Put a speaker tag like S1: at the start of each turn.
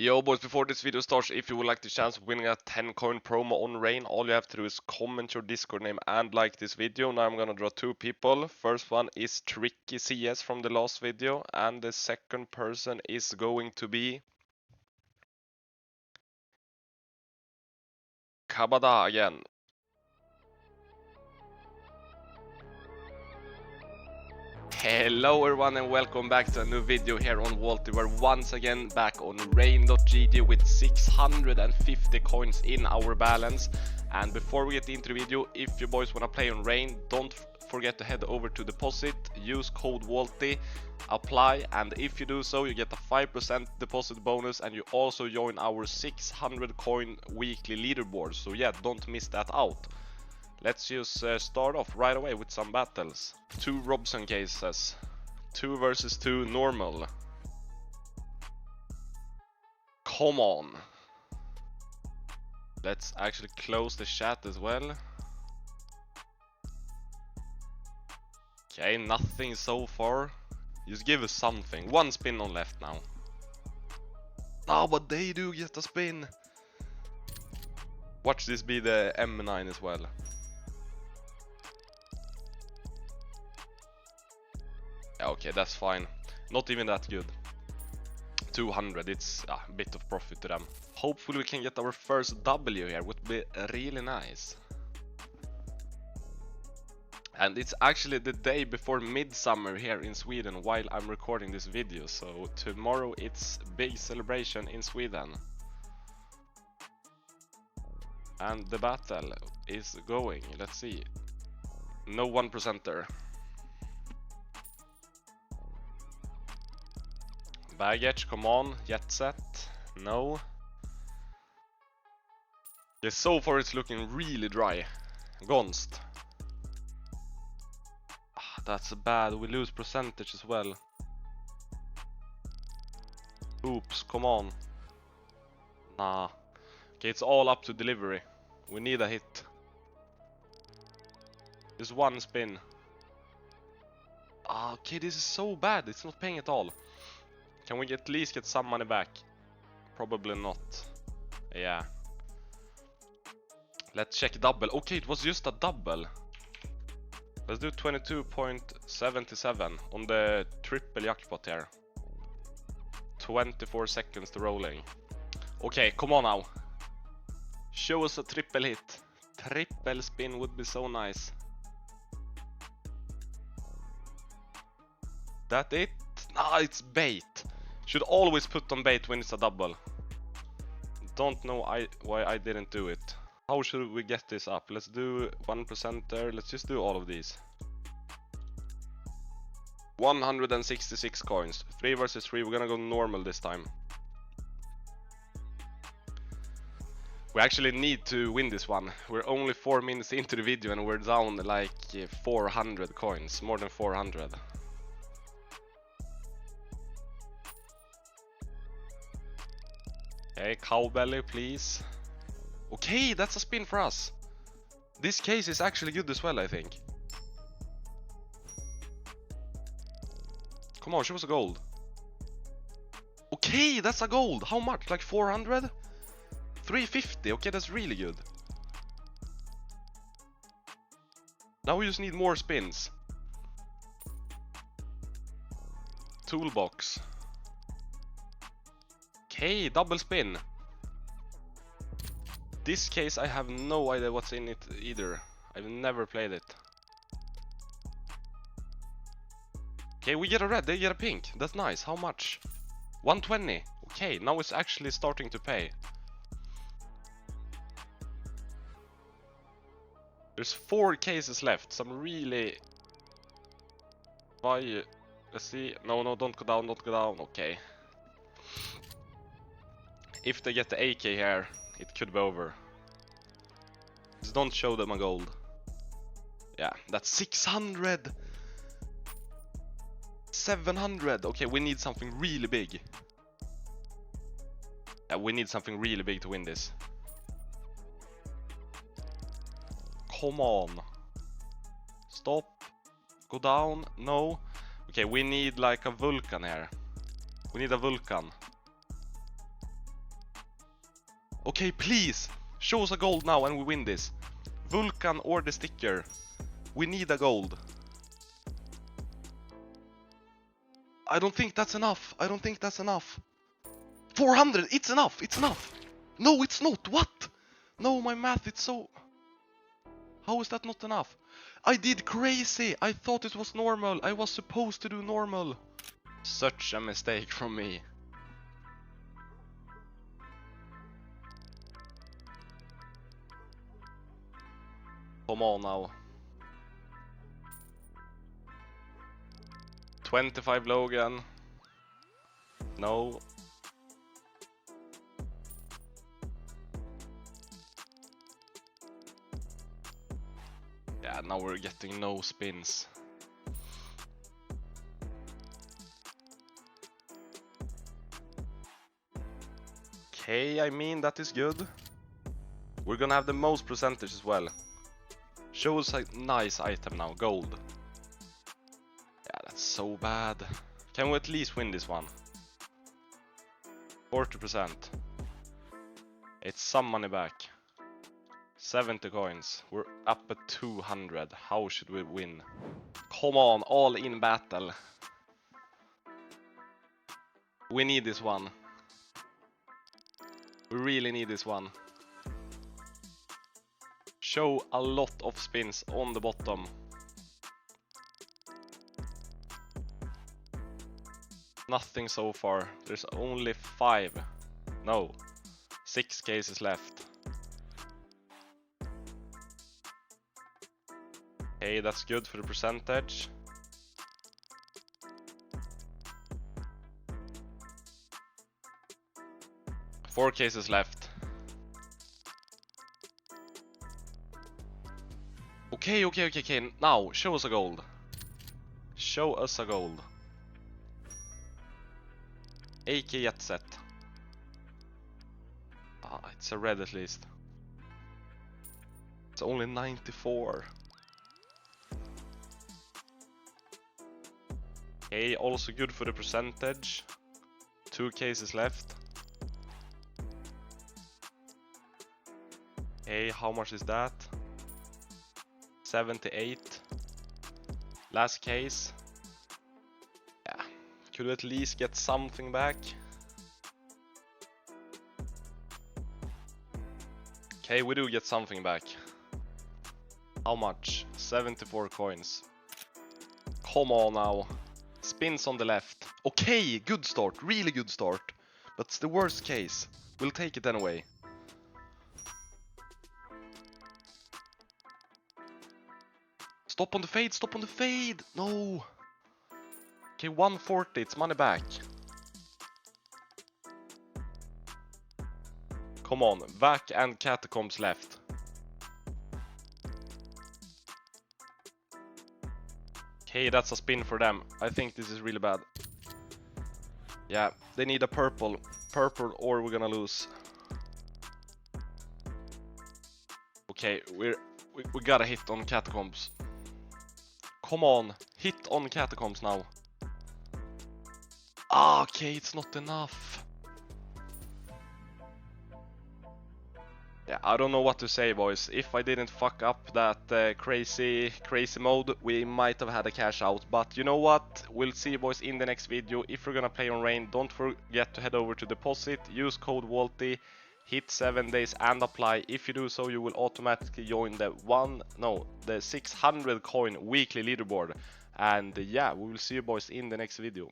S1: Yo boys, before this video starts, if you would like the chance of winning a 10 coin promo on Rain, all you have to do is comment your Discord name and like this video. Now I'm gonna draw two people. First one is Tricky CS from the last video, and the second person is going to be Kabada again. Hello everyone and welcome back to a new video here on Vaulty. We're once again back on Rain.gg with 650 coins in our balance. And before we get into the video, if you boys wanna play on Rain, don't forget to head over to deposit, use code Vaulty, apply, and if you do so you get a 5% deposit bonus, and you also join our 600 coin weekly leaderboard. So yeah, don't miss that out. Let's just start off right away with some battles. 2 Robson cases. 2 versus 2 normal. Come on. Let's actually close the chat as well. Okay, nothing so far. Just give us something. 1 spin on left now. Oh, but they do get a spin. Watch this be the M9 as well. Okay, that's fine. Not even that good. 200, it's a bit of profit to them. Hopefully we can get our first W here, would be really nice. And it's actually the day before midsummer here in Sweden while I'm recording this video, so tomorrow it's big celebration in Sweden. And the battle is going, let's see. No 1%er. Baggage, come on, jet set, no. Yeah, so far it's looking really dry. Gonst. That's bad, we lose percentage as well. Oops, come on. Nah. Okay, it's all up to delivery. We need a hit. Just 1 spin. Okay, this is so bad, it's not paying at all. Can we at least get some money back? Probably not. Yeah. Let's check double. Okay, it was just a double. Let's do 22.77 on the triple jackpot here. 24 seconds to rolling. Okay, come on now. Show us a triple hit. Triple spin would be so nice. That it? Nah, it's bait. Should always put on bait when it's a double. Don't know why I didn't do it. How should we get this up? Let's do 1%er. Let's just do all of these. 166 coins. 3 versus 3. We're gonna go normal this time. We actually need to win this one. We're only 4 minutes into the video and we're down like 400 coins. More than 400. Okay, cowbelly, please. Okay, that's a spin for us. This case is actually good as well, I think. Come on, show us a gold. Okay, that's a gold. How much? Like 400? 350. Okay, that's really good. Now we just need more spins. Toolbox. Okay, double spin. This case I have no idea what's in it either. I've never played it. Okay, we get a red, they get a pink. That's nice. How much? 120. Okay, now it's actually starting to pay. There's 4 cases left. Some really... Why? Let's see. No, don't go down, don't go down. Okay. If they get the AK here, it could be over. Just don't show them a gold. Yeah, that's 600! 700! Okay, we need something really big. Yeah, we need something really big to win this. Come on. Stop. Go down. No. Okay, we need like a Vulcan here. We need a Vulcan. Okay, please! Show us a gold now and we win this. Vulcan or the sticker. We need a gold. I don't think that's enough. I don't think that's enough. 400! It's enough! It's enough! No, it's not! What? No, my math, it's so... How is that not enough? I did crazy! I thought it was normal. I was supposed to do normal. Such a mistake from me. Come on now. 25 Logan. No. Yeah, now we're getting no spins. Okay, I mean, that is good. We're gonna have the most percentage as well. Show us a nice item now, gold. Yeah, that's so bad. Can we at least win this one? 40%. It's some money back. 70 coins. We're up at 200. How should we win? Come on, all in battle. We need this one. We really need this one. Show a lot of spins on the bottom. Nothing so far. There's only 5. No. 6 cases left. Okay, that's good for the percentage. Four cases left. Okay. Now, show us a gold. Show us a gold. AK Jet Set. Ah, it's a red at least. It's only 94. Okay, also good for the percentage. 2 cases left. Okay, how much is that? 78. Last case. Yeah, could we at least get something back? Okay, we do get something back. How much? 74 coins. Come on now. Spins on the left. Okay, good start, really good start. That's the worst case. We'll take it anyway. Stop on the fade, stop on the fade! No! Okay, 140, it's money back. Come on, Vac and Catacombs left. Okay, that's a spin for them. I think this is really bad. Yeah, they need a purple. Purple or we're gonna lose. Okay, we got a hit on Catacombs. Come on, hit on Catacombs now. Ah, okay, it's not enough. Yeah, I don't know what to say, boys. If I didn't fuck up that crazy mode, we might have had a cash out. But you know what? We'll see you boys in the next video. If you're gonna play on Rain, don't forget to head over to deposit, use code Vaulty, hit 7 days and apply. If you do so, you will automatically join the 600 coin weekly leaderboard. And yeah, we will see you boys in the next video.